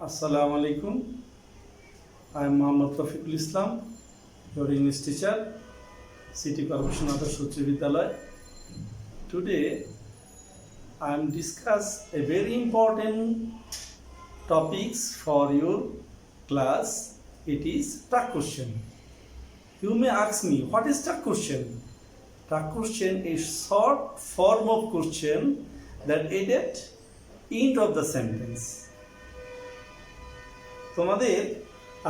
Assalamu alaikum. I am Mohammad Rafiqul Islam, your English teacher, City Corporation Adarsh Uच्চ Vidyalaya. Today, I am discuss a very important topics for your class. It is truck question. You may ask me, what is truck question? Truck question is short form of question that added end of the sentence. তোমাদের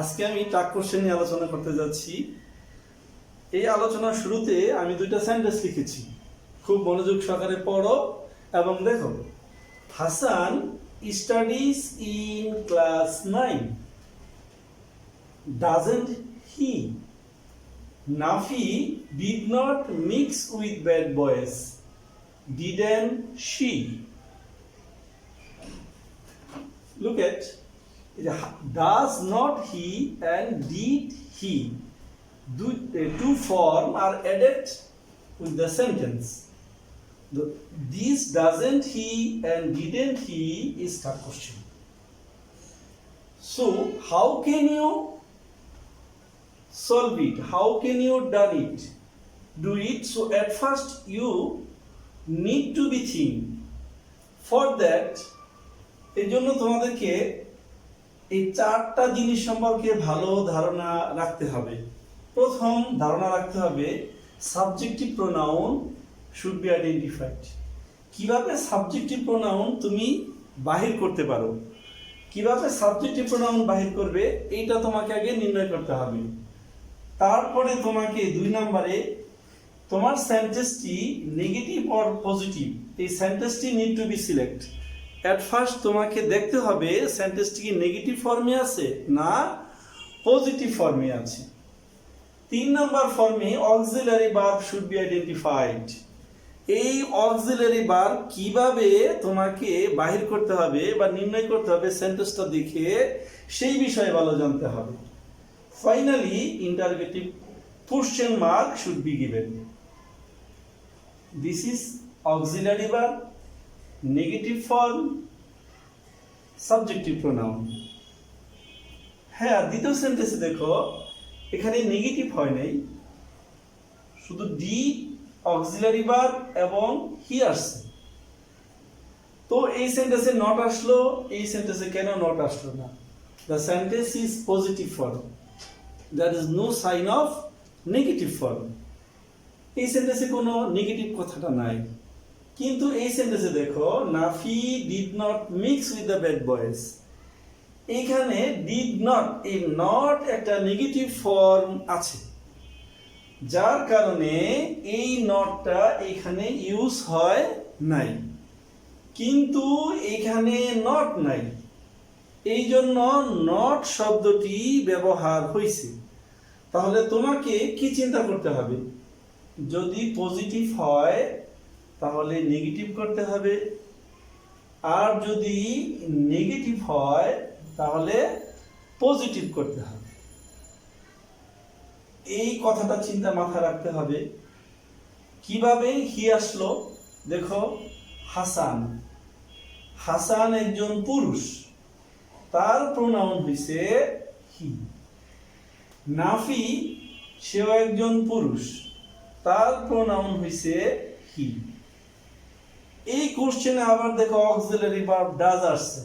আজকে আমি টাক question নিয়ে আলোচনা করতে যাচ্ছি। এই আলোচনার শুরুতে আমি দুইটা সেন্টেন্স লিখেছি, খুব মনোযোগ সহকারে পড়ো এবং দেখো। Hasan studies in class 9, doesn't he? Nafi did not mix with bad boys, didn't she? Look at does not he and did he. Two form are added with the sentence. This doesn't he and didn't he is the question. So how can you solve it? How can you do it? So at first you need to be think. For that, এই জন্য তোমাদেরকে এই চারটা জিনিস সম্পর্কে ভালো ধারণা রাখতে হবে। প্রথম ধারণা রাখতে হবে subjective pronoun should be identified. কিভাবে সাবজেক্টিভ প্রোনাউন তুমি বাহির করতে পারো, কিভাবে সাবজেক্টিভ প্রোনাউন বাহির করবে, এইটা তোমাকে আগে নির্ণয় করতে হবে। তারপরে তোমাকে 2 নম্বরে তোমার সেন্টেন্সটি নেগেটিভ অর পজিটিভ, এই সেন্টেন্সটি need to be select. At first তোমাকে দেখতে হবে সেন্টেন্সটি কি নেগেটিভ ফর্মে আছে না পজিটিভ ফর্মে আছে। 3 নম্বর ফর্মে auxiliary verb should be identified. এই অক্সিলারি ভার্ব কিভাবে তোমাকে বাহির করতে হবে বা নির্ণয় করতে হবে সেন্টেন্সটা দেখে, সেই বিষয়ে ভালো জানতে হবে। Finally interrogative question mark should be given. This is auxiliary verb, negative form, subjective pronoun. হ্যাঁ, দ্বিতীয় সেন্টেন্সে দেখো এখানে নেগেটিভ হয় নাই, শুধু ডি অক্সিলারি ভার্ব এবং হি আসছে। তো এই সেন্টেন্সে নট আসলো, এই সেন্টেন্সে কেন নট আসলো না? The sentence is positive form, there is no sign of negative form. এই সেন্টেন্সে কোনো নেগেটিভ কথাটা নাই। কিন্তু এই সেন্টেন্সে দেখো Nafi did not mix with the bad boys. এখানে ডিড নট, এই নট একটা নেগেটিভ ফর্ম আছে, যার কারণে এই নটটা এখানে ইউজ হয় নাই। কিন্তু এখানে নট নাই, এই জন্য নট শব্দটি ব্যবহার হয়েছে। তাহলে তোমাকে কি চিন্তা করতে হবে? যদি পজিটিভ হয় তাহলে নেগেটিভ করতে হবে, আর যদি নেগেটিভ হয় তাহলে পজিটিভ করতে হবে। এই কথাটা চিন্তা মাথায় রাখতে হবে। কিভাবে হি আসলো? দেখো, হাসান, হাসান একজন পুরুষ, তার প্রোনাউন হইছে হি। নাফি, সেও একজন পুরুষ, তার প্রোনাউন হইছে হি। এই কোশ্চেনে আবার দেখো অক্সিলারি ভার্ব ডাজ আসছে,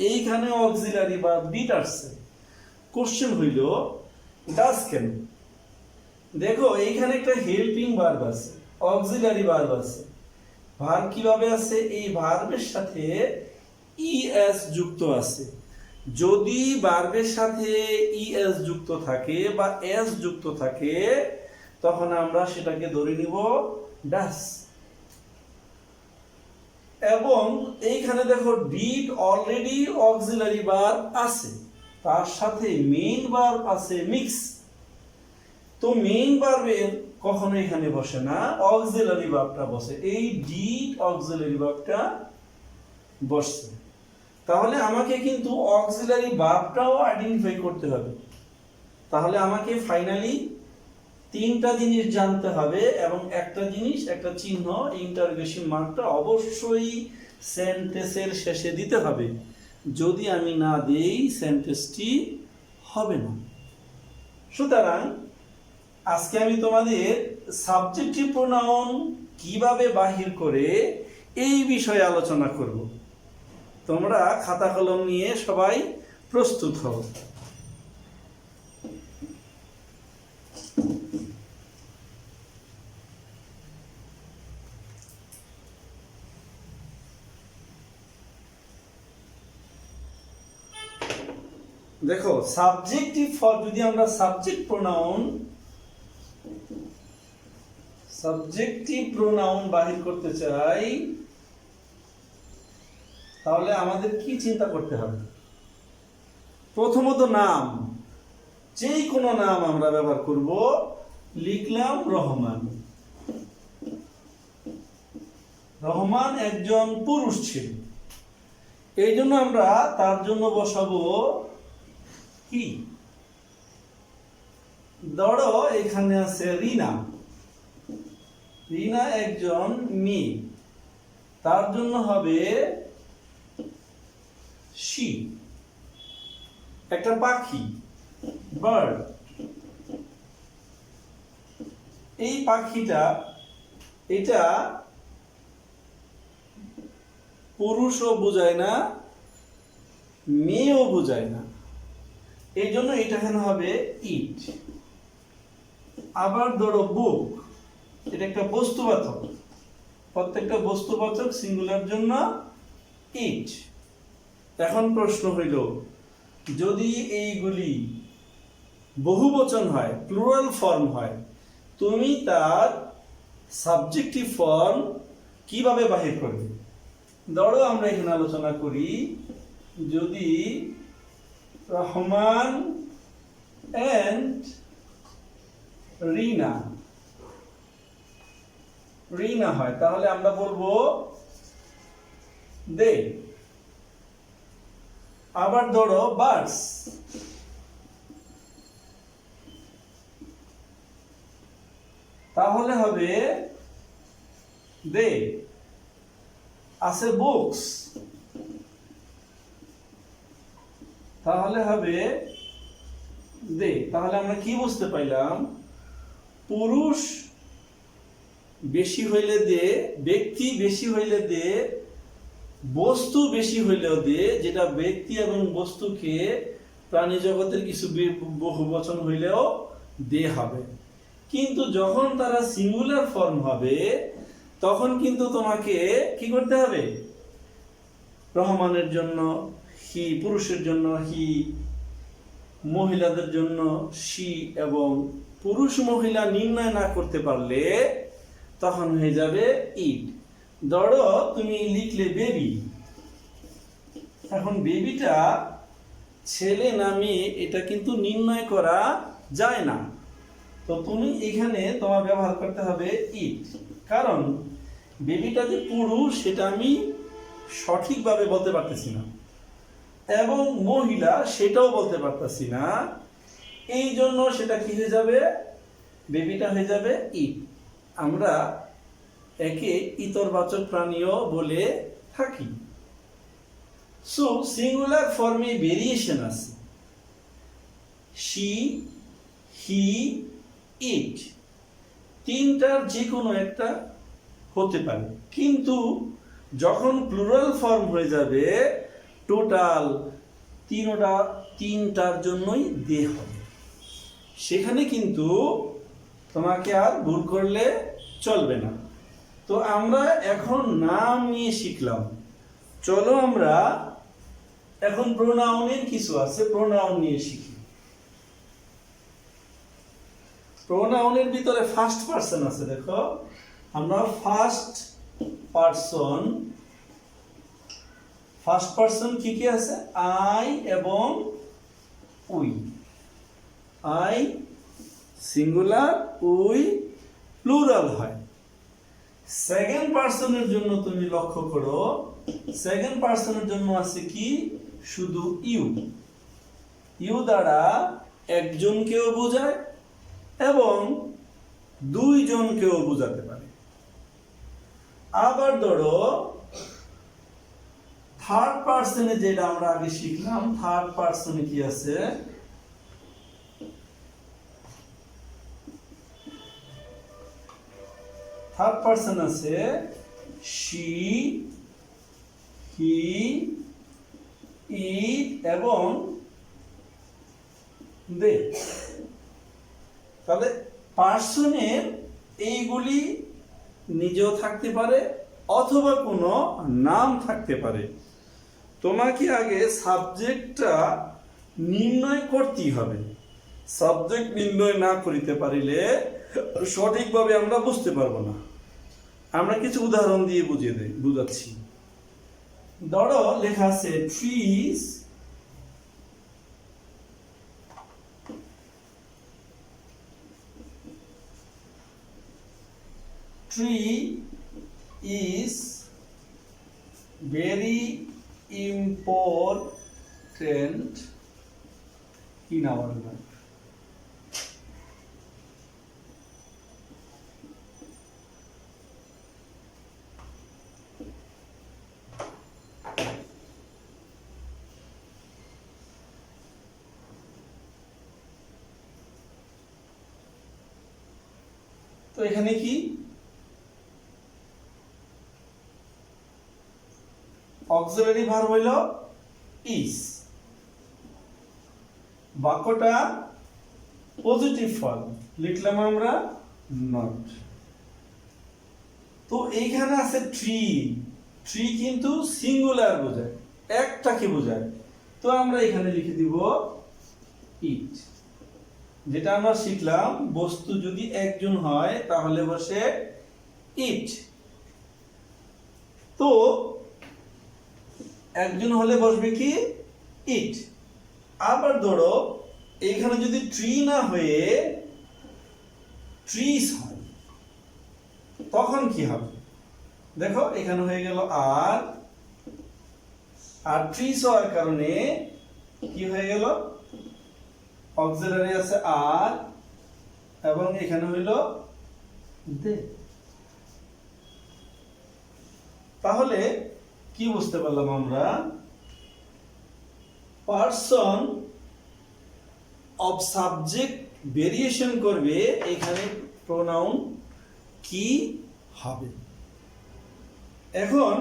এইখানে অক্সিলারি ভার্ব ডিড আসছে। কোশ্চেন হইল ডাজ কেন? দেখো এইখানে একটা হেল্পিং ভার্ব আছে, অক্সিলারি ভার্ব আছে। ভার্ব কিভাবে আছে? এই ভার্বের সাথে ইএস যুক্ত আছে। যদি ভার্বের সাথে ইএস যুক্ত থাকে বা এস যুক্ত থাকে, তখন আমরা সেটাকে ধরে নিব ডাজ। এবং এইখানে দেখো ডিড অলরেডি অক্সিলারি ভার্ব আছে, তার সাথে মেইন ভার্ব আছে মিক্স। তো মেইন ভার্বের কখনো এখানে বসে না, অক্সিলারি ভার্বটা বসে। এই ডিড অক্সিলারি ভার্বটা বসছে। তাহলে আমাকে কিন্তু অক্সিলারি ভার্বটাও আইডেন্টিফাই করতে হবে। তাহলে আমাকে ফাইনালি 3টা জিনিস জানতে হবে এবং একটা জিনিস, একটা চিহ্ন, ইন্টারোগেশন মার্কটা অবশ্যই সেন্টেন্সের শেষে দিতে হবে। যদি আমি না দেই সেন্টেন্সটি হবে না। সুতরাং আজকে আমি তোমাদের সাবজেক্টিভ প্রোনাউন কিভাবে বাহির করে এই বিষয়ে আলোচনা করব। তোমরা খাতা কলম নিয়ে সবাই প্রস্তুত হও। দেখো, সাবজেক্টিভ ফর যদি আমরা সাবজেক্টিভ প্রোনাউন বাহির করতে চাই, তাহলে আমাদের কি চিন্তা করতে হবে? প্রথমত নাম, যেই কোনো নাম আমরা ব্যবহার করব। লিখলাম রহমান। রহমান একজন পুরুষ ছিল, এই জন্য আমরা তার জন্য বসাবো কি? ধরো এখানে আছে রিনা। রিনা একজন মেয়ে, তার জন্য হবে শি। একটা পাখি, বার্ড। এই পাখিটা, এটা পুরুষও বোঝায় না, মেয়েও বোঝায় না, এই জন্য এটা এখানে হবে ইট। আবার ধরো বুক, এটা একটা বস্তুবাচক, প্রত্যেকটা বস্তুবাচক সিঙ্গুলার জন্য ইট। এখন প্রশ্ন হইল, যদি এইগুলি বহুবচন হয়, প্লুরাল ফর্ম হয়, তুমি তার সাবজেক্টিভ ফর্ম কিভাবে বাহির করবে? ধরো আমরা এখানে আলোচনা করি, যদি রহমান এন্ড রিনা হয়, তাহলে আমরা বলবো দে। আবার ধরো বার্ডস, তাহলে হবে দে। আছে বুকস, তাহলে হবে দে। তাহলে আমরা কি বুঝতে পাইলাম? পুরুষ বেশি হইলে দে, ব্যক্তি বেশি হইলে দে, বস্তু বেশি হইলেও দে, যেটা ব্যক্তি এবং বস্তুকে প্রাণী জগতের কিছু বহুবচন হইলেও দে হবে। কিন্তু যখন তারা সিঙ্গুলার ফর্ম হবে, তখন কিন্তু তোমাকে কি করতে হবে? রহমানের জন্য হি, পুরুষের জন্য হি, মহিলাদের জন্য শি, এবং পুরুষ মহিলা নির্ণয় না করতে পারলে তখন হয়ে যাবে ইট। ধরো তুমি লিখলে বেবি, এখন বেবিটা ছেলে না মেয়ে এটা কিন্তু নির্ণয় করা যায় না, তো তুমি এখানে তোমার ব্যবহার করতে হবে ইট। কারণ বেবিটা যে পুরুষ সেটা আমি সঠিকভাবে বলতে পারতেছি না, এবং মহিলা সেটাও বলতে পারতেছি না, এই জন্য সেটা কি হয়ে যাবে? বেবিটা হয়ে যাবে ইট। আমরা একে ইতরবাচক প্রাণীও বলে থাকি। সো সিঙ্গুলার ফর্মে ভেরিয়েশন আছে, শি, হি, ইট, তিনটার যে কোনো একটা হতে পারে। কিন্তু যখন প্লুরাল ফর্ম হয়ে যাবে, টোটাল তিনটার জন্যই দে হবে। সেখানে কিন্তু তোমাকে আর ভুল করলে চলবে না। তো আমরা এখন নাম নিয়ে শিখলাম, চলো আমরা এখন প্রোনাউনের কিছু আছে, প্রোনাউন নিয়ে শিখি। প্রোনাউনের ভিতরে ফার্স্ট পারসন আছে। দেখো, আমরা ফার্স্ট পারসন কি কি আছে? আই এবং we. I singular, we plural হয়। সেকেন্ড পারসনের জন্য তুমি লক্ষ্য করো, সেকেন্ড পারসনের জন্য আছে কি? শুধু ইউ। ইউ দ্বারা একজনকেও বোঝায় এবং দুইজনকেও বোঝাতে পারে। আবার ধরো থার্ড পারসনে যেটা আমরা আগে শিখলাম, থার্ড পারসনে কি আছে? থার্ড পারসন আছে শি, হি, ইট এবং দে। তাহলে পার্সনের এইগুলি নিজেও থাকতে পারে অথবা কোনো নাম থাকতে পারে। তোমাকে আগে সাবজেক্টটা নির্ণয় করতেই হবে। সাবজেক্ট নির্ণয় না করিতে পারিলে সঠিকভাবে আমরা বুঝতে পারবো না। আমরা কিছু উদাহরণ দিয়ে বুঝাচ্ছি। ধরো লেখা আছে trees, tree is very important in our life. তো এখানে কি অক্সিলারি ভার্ব হইল ইজ, বাক্যটা পজিটিভ ফর্ম, লিখলাম আমরা নট। তো এইখানে আছে ট্রি, ট্রি কিন্তু সিঙ্গুলার বোঝায়, একটাকে বোঝায়। তো আমরা এখানে লিখে দিব ইট। যেটা আমরা শিখলাম, বস্তু যদি একজন হয় তাহলে বসে ইট। তো একজন হলে বসবে কি ইট। আবার ধরো এখানে যদি ট্রি না হয়ে ট্রিজ হয় তখন কি হবে? দেখো এখানে হয়ে গেল আর, আর ট্রিজ হওয়ার কারণে কি হয়ে গেল? অক্সিলারি আছে আর এবং এখানে হইল দে। তাহলে কি বুঝতে পারলাম আমরা? পারসন অফ সাবজেক্ট ভেরিয়েশন করবে, এখানে প্রোনাউন কি হবে। এখন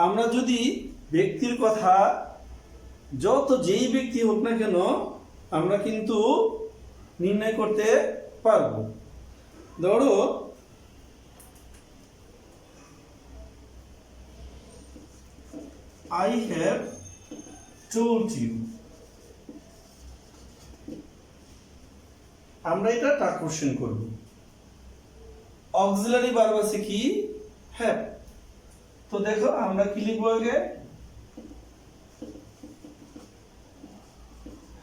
আমরা যদি ব্যক্তির কথা, যেই ব্যক্তি হোক না কেন, আমরা কিন্তু নির্ণয় করতে পারবো। ধরো I have told you, আমরা এটা টাক কোশ্চেন করব। অক্সিলারি ভার্ব আছে কি হ্যাভ। তো দেখো আমরা কি লিখবো আগে?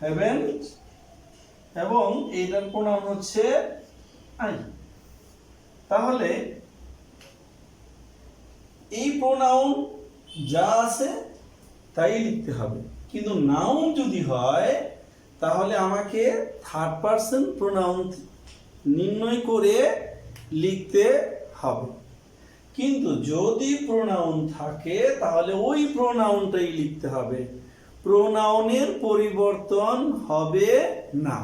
haven't এবং এইটার প্রোনাউন হচ্ছে আই। তাহলে এই প্রোনাউন যা আছে তাই লিখতে হবে, কিন্তু নাউন যদি হয় তাহলে আমাকে থার্ড পারসন প্রোনাউন নির্ণয় করে লিখতে হবে। কিন্তু যদি প্রোনাউন থাকে তাহলে ওই প্রোনাউনটাই লিখতে হবে, প্রোনাউনের পরিবর্তন হবে না।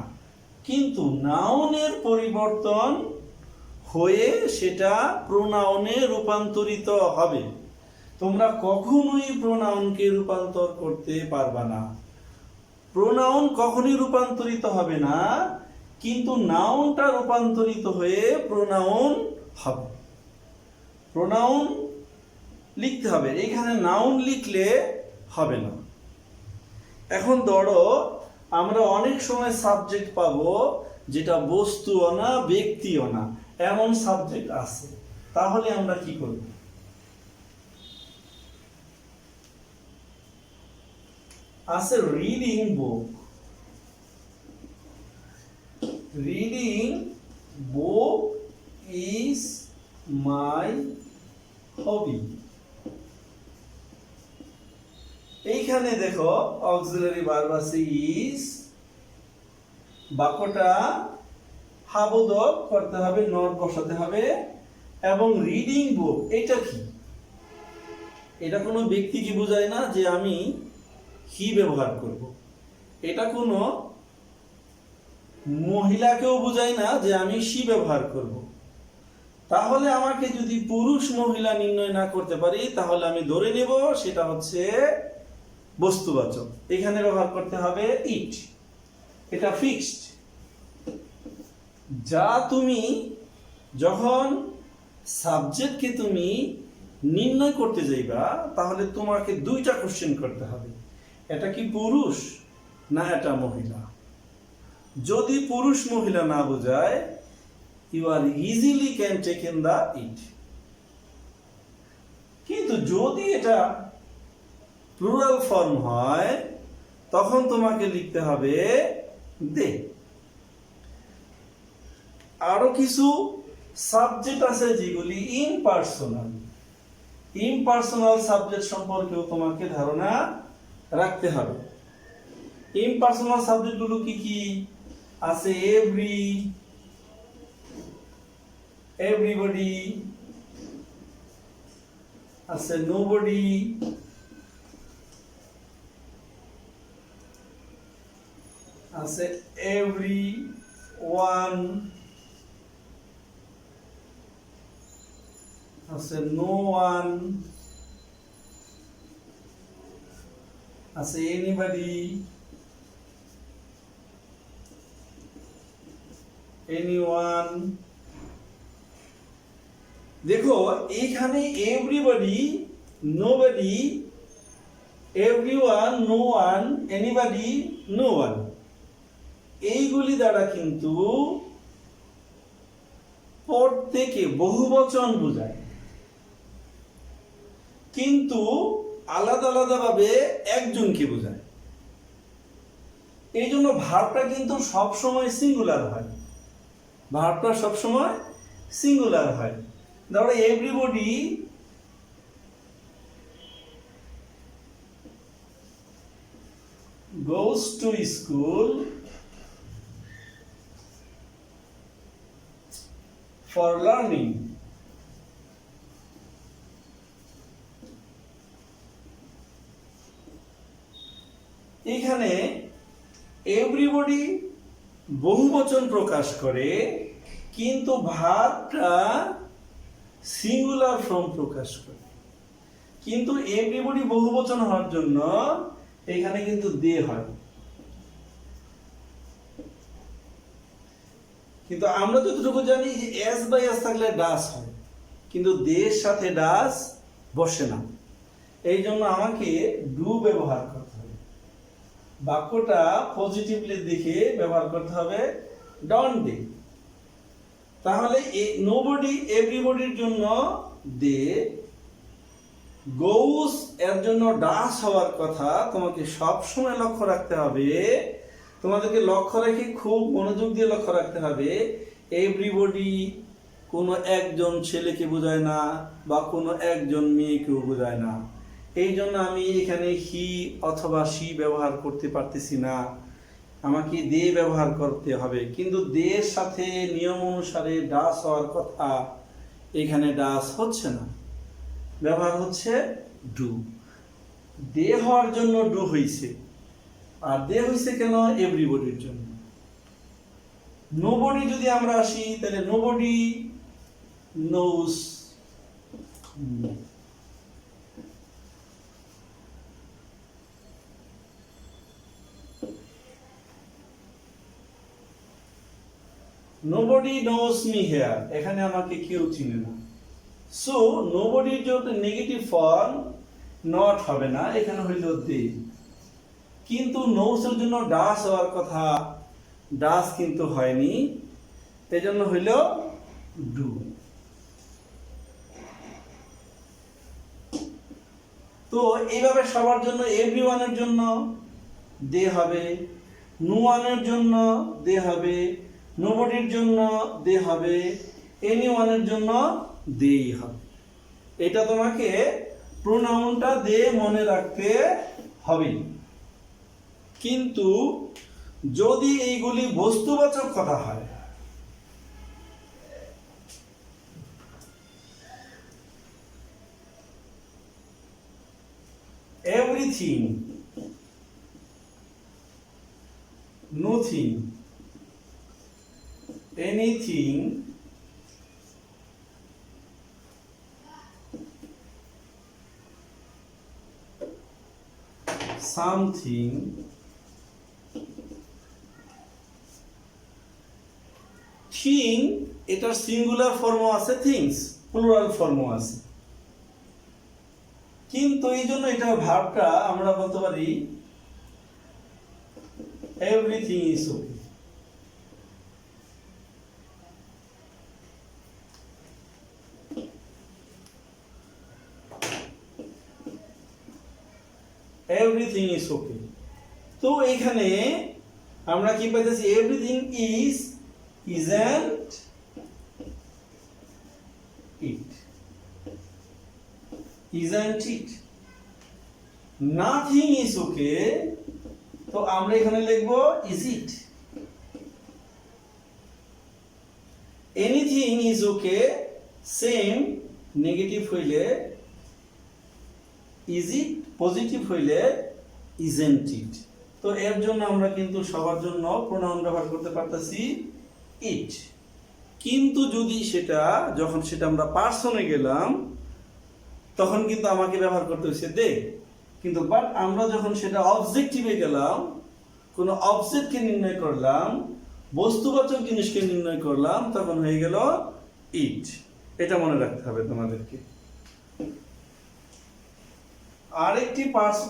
কিন্তু নাউনের পরিবর্তন হয়ে সেটা প্রোনাউনে রূপান্তরিত হবে। তোমরা কখনোই প্রোনাউনকে রূপান্তর করতে পারবা না। প্রোনাউন কখনোই রূপান্তরিত হবে না, কিন্তু নাউনটা রূপান্তরিত হয়ে প্রোনাউন হবে। প্রোনাউন লিখতে হবে, এখানে নাউন লিখলে হবে না। এখন ধরো আমরা অনেক সময় সাবজেক্ট পাবো যেটা বস্তুও না ব্যক্তিও না, এমন সাবজেক্ট আছে। তাহলে আমরা কি করব? আছে reading book, reading book is my hobby. এইখানে দেখো অক্সিলারি ভার্ব আছে ইজ, বাক্যটা হাবোধক করতে হবে, নট বসাতে হবে। এবং রিডিং বুক এটা কি? এটা কোনো ব্যক্তিকে বোঝায় না যে আমি হি ব্যবহার করব। এটা কোনো মহিলাকেও বোঝায় না যে আমি সি ব্যবহার করব। তাহলে আমাকে যদি পুরুষ মহিলা নির্ণয় না করতে পারি তাহলে আমি ধরে নেব সেটা হচ্ছে বস্তুবাচক। এখানে ব্যবহার করতে হবে ইট, এটা ফিক্সড। যা তুমি যখন সাবজেক্টকে তুমি নির্ণয় করতে যাইবা তাহলে তোমাকে দুইটা কোশ্চেন করতে হবে, এটা কি পুরুষ না এটা মহিলা। যদি পুরুষ মহিলা না বোঝায় you are easily can take in the it. কিন্তু যদি এটা প্লুরাল ফর্ম হয় তখন তোমাকে লিখতে হবে দে। আরো কিছু সাবজেক্ট আছে যেগুলি ইমপার্সোনাল। ইমপার্সোনাল সাবজেক্ট সম্পর্কেও তোমাকে ধারণা রাখতে হবে। ইমপার্সোনাল সাবজেক্টগুলো কি কি আছে? everybody আছে, nobody আছে, everyone আছে, no one আছে, anybody, anyone। দেখো এইখানে everybody, nobody, everyone, no one, anybody, no one, এইগুলি দ্বারা কিন্তু প্রত্যেকে বহুবচন বোঝায়, কিন্তু আলাদা আলাদা ভাবে একজনকে বোঝায়। এই জন্য ভার্বটা কিন্তু সবসময় সিঙ্গুলার হয়, ভার্বটা সবসময় সিঙ্গুলার হয়। ধরো everybody goes to school for learning। এখানে এভরিবডি বহুবচন প্রকাশ করে কিন্তু ভার্বটা সিঙ্গুলার ফর্ম প্রকাশ করে। কিন্তু এভরিবডি বহুবচন হওয়ার জন্য এখানে কিন্তু দে হয়, কিন্তু আমরা যতটুকু জানি যে এস বাই এস থাকলে ডাস হয়, কিন্তু দের সাথে ডাস বসে না। এই জন্য আমাকে ডু ব্যবহার করতে হবে। বাক্যটা পজিটিভলি দেখে ব্যবহার করতে হবে ডন্ট ডে। তাহলে নোবডি এভরিবডির জন্য দে, গোস এর জন্য ডাস হওয়ার কথা তোমাকে সব সময় লক্ষ্য রাখতে হবে। তোমাদেরকে লক্ষ্য রেখে খুব মনোযোগ দিয়ে লক্ষ্য রাখতে হবে। এভরিবডি কোনো একজন ছেলেকে বোঝায় না বা কোনো একজন মেয়েকেও বোঝায় না। এই জন্য আমি এখানে হি অথবা সি ব্যবহার করতে পারতেছি না, আমাকে দে ব্যবহার করতে হবে। কিন্তু দের সাথে নিয়ম অনুসারে ডাস হওয়ার কথা, এখানে ডাস হচ্ছে না, ব্যবহার হচ্ছে ডু। দে হওয়ার জন্য ডু হইছে, আর দে হইছে কেন? এভরিবডির জন্য। নোবডি যদি আমরা আসি তাহলে nobody knows, nobody knows me here, এখানে আমাকে কেউ চিনে না। সো নোবডির জন্য নেগেটিভ ফর্ম নট হবে না, এখানে হইল দে। কিন্তু নোসের জন্য ডাস হওয়ার কথা, ডাস কিন্তু হয়নি, এজন্য হইল ডু। তো এইভাবে সবার জন্য এভরিওয়ানের জন্য দে হবে, নো ওয়ানের জন্য দে হবে, নোবডির জন্য দে হবে, এনিওয়ানের জন্য দেই হবে। এটা তোমাকে প্রোনাউনটা দে মনে রাখতে হবে। কিন্তু যদি এইগুলি বস্তুবাচক কথা হয়, anything, nothing, anything, something, thing, এটার সিঙ্গুলার ফর্মও আছে, থিংস প্লুরাল ফর্মও আছে, কিন্তু এই জন্য এটা ভার্বটা আমরা বলতে পারি everything is okay. Everything is okay. তো এখানে আমরা কি পাইতেছি, everything is isn't it, isn't it, nothing is okay, তো আমরা এখানে লিখব is it, anything is okay, same negative হইলে is it, পজিটিভ হইলে isn't it। তো এর জন্য আমরা কিন্তু সবার জন্য প্রোনাউন ব্যবহার করতে পারতেছি ইট। কিন্তু যদি সেটা যখন সেটা আমরা পার্সনে গেলাম তখন কিন্তু আমাকে ব্যবহার করতে হচ্ছে দে। কিন্তু বাট আমরা যখন সেটা অবজেক্টিভে গেলাম, কোনো অবজেক্টকে নির্ণয় করলাম, বস্তুবাচক জিনিসকে নির্ণয় করলাম, তখন হয়ে গেল ইট। এটা মনে রাখতে হবে তোমাদেরকে। আরেকটি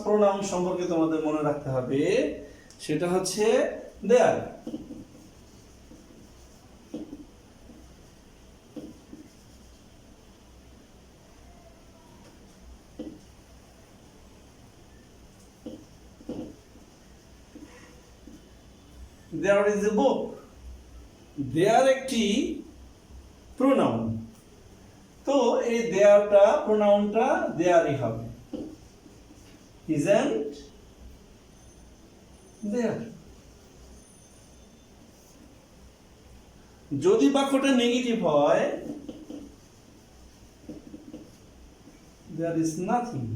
প্রোনাউন সম্পর্কে তোমাদের মনে রাখতে হবে, সেটা হচ্ছে দেয়ার। There is a book. There একটি প্রোনাউন। তো এই দেয়ারটা প্রোনাউনটা দেয়ারই হবে, isn't there। যদি বাক্যটা নেগেটিভ হয়, there is nothing।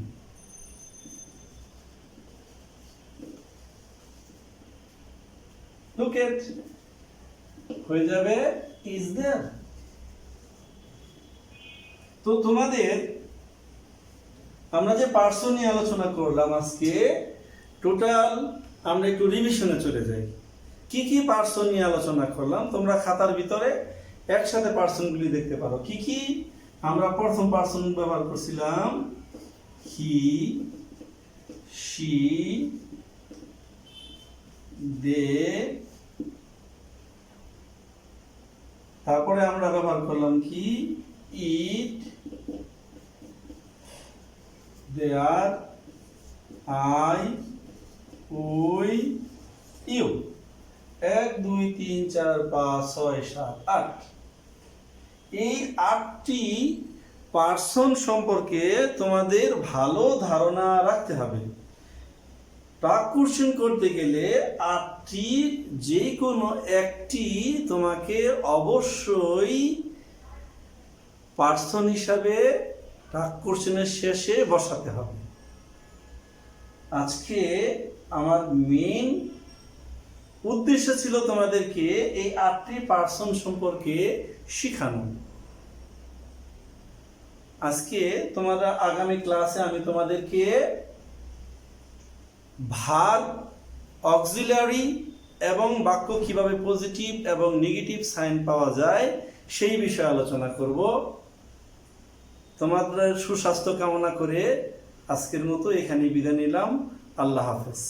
Look at, হয়ে যাবে is there। তো তোমাদের আমরা যে পার্সন নিয়ে আলোচনা করলাম আজকে, টোটাল আমরা একটু রিভিশনে চলে যাই। কি কি পার্সন নিয়ে আলোচনা করলাম তোমরা খাতার ভিতরে একসাথে পার্সনগুলি দেখতে পারো। কি কি আমরা প্রথম পার্সন ব্যবহার করছিলাম, হি, শি, দে, তারপরে আমরা ব্যবহার করলাম কি, ইট, দেয়ার, আই, উই, ইউ। 1 2 3 4 5 6 7 8। এই 8টি পার্সন সম্পর্কে তোমাদের ভালো ধারণা রাখতে হবে। প্রাক কোশ্চেন করতে গেলে 8টি যে কোনো একটি তোমাকে অবশ্যই পার্সন হিসাবে প্রাক কোশ্চেনের শেষে বসাতে হবে। আজকে আমার মেইন উদ্দেশ্য ছিল তোমাদেরকে এই 8টি পার্সন সম্পর্কে শেখানো। আজকে তোমরা আগামী ক্লাসে আমি তোমাদেরকে ভার্ব, অক্সিলারি এবং বাক্য কিভাবে পজিটিভ এবং নেগেটিভ সাইন পাওয়া যায় সেই বিষয়ে আলোচনা করব। তোমাদের সুস্বাস্থ্য কামনা করে আজকের মতো এখানে বিদায় নিলাম। আল্লাহ হাফেজ।